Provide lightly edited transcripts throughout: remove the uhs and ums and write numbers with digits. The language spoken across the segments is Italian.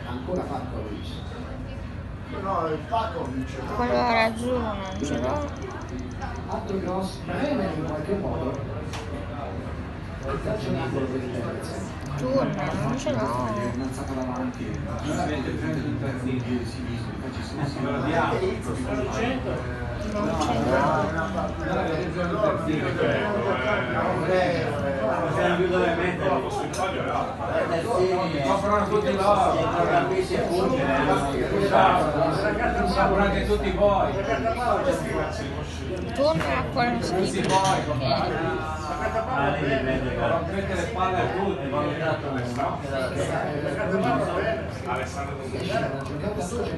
Ancora Packovic. No, il Packovic. Quello laggiù non ce l'ho. Altro cross, Bremer in qualche modo. Il calcio d'angolo per il terzo. Turner, non ce l'ho. Innalzata davanti. Non ce l'ho. Anche tutti voi. Turner a quello schifo. Rompete le palle a tutti.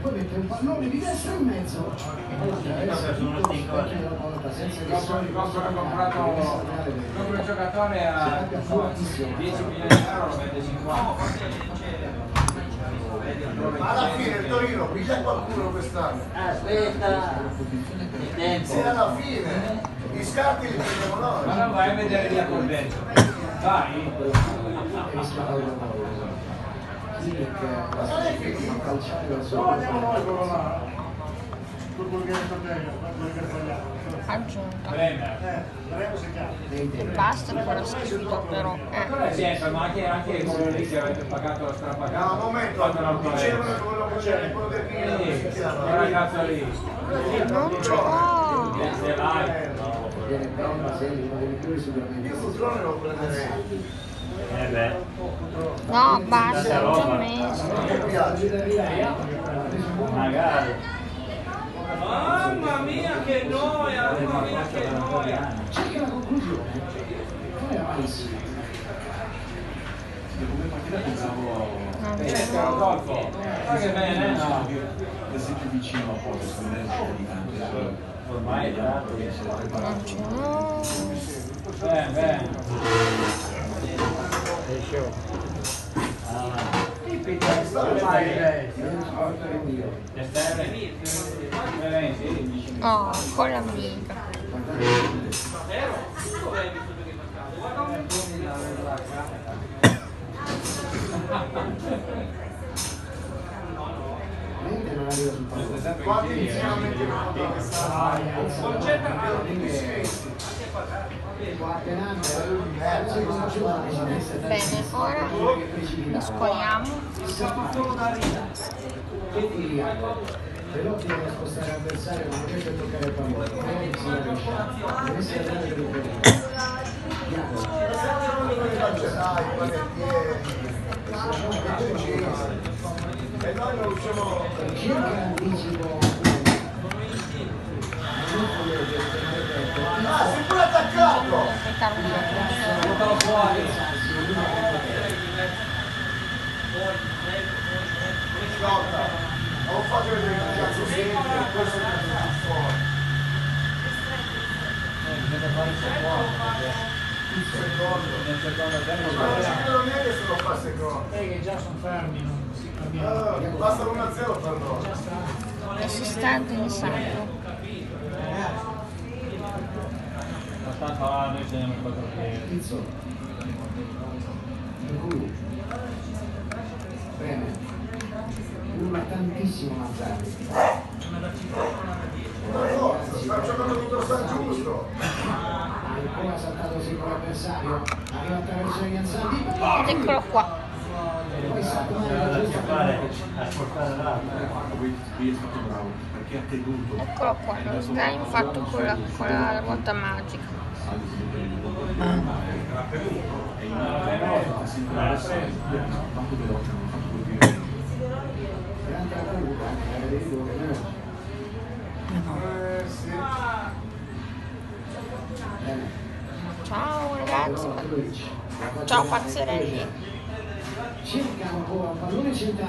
Poi mette un pallone di destra in mezzo. Il costo che ha comprato un giocatore a 10 milioni di euro lo vende 50. Ma alla fine il Torino piglia qualcuno quest'anno. Aspetta, Se alla fine gli scarti li prendiamo noi. Ma non vai a vedere via col vento. Dai. Ma non è finito. No, andiamo noi quello là. Aggiunta. Bremer. E basta quello schifo però. Sempre, ma anche quello lì che avete pagato la No, strapagata. un momento, dicevano che quello che c'era quello del Milan, come si chiama? Quel ragazzo lì. Non ce l'ho. Se vai. Io Futrone lo prenderei. No, basta, l'ho già messo. Mi piace. magari. Mamma mia che noia, mamma mia che noia. Cerca la conclusione. Come avanzi? Come partita pensavo Non ce l'ho. Rodolfo, ma che bene, no? essere più vicino a poco, secondo me un po' di tanto. Ormai è dato. Non ce l'ho. Bene, bene. Oh, con l'amica. Mentre non arriva sul pallone. Quanti inizialmente non hanno questa Bene, ora mescoliamo. Velotti deve spostare l'avversario, non riesce a toccare il pallone. Deve essere andare per il e noi non riusciamo. cerca l'anticipo. Ah, sei pure attaccato! Aspettare un attimo. Buttalo fuori. Scotta! Non fate vedere che cazzo siete, questo è fuori. Bisogna fare il secondo. Il secondo. Nel secondo tempo. Ma non ci credo neanche se lo fa il secondo. Che già sono fermi, non si cammina. Basta l'1-0 per noi. E si sta pensando. Abbastanza, noi segniamo il 4 piedi. Pizzo. Bene. Urla tantissimo Mazzarri. Sta giocando tutto sta giusto. Ancora saltato singolo avversario. Arriva attraverso gli alzati. Ed eccolo qua. Poi salta A portare l'altro. Qui è stato bravo, perché ha tenuto. Eccolo qua. Lo slime fatto con la ruota magica. E in una sempre avversario, tanto veloce, non ha fatto quel tiro. Grande la paura, anche la vedere Sì. Bene. Ciao ragazzi. Luigi. Ciao pazzerelli. Cerca un po' il pallone centrale.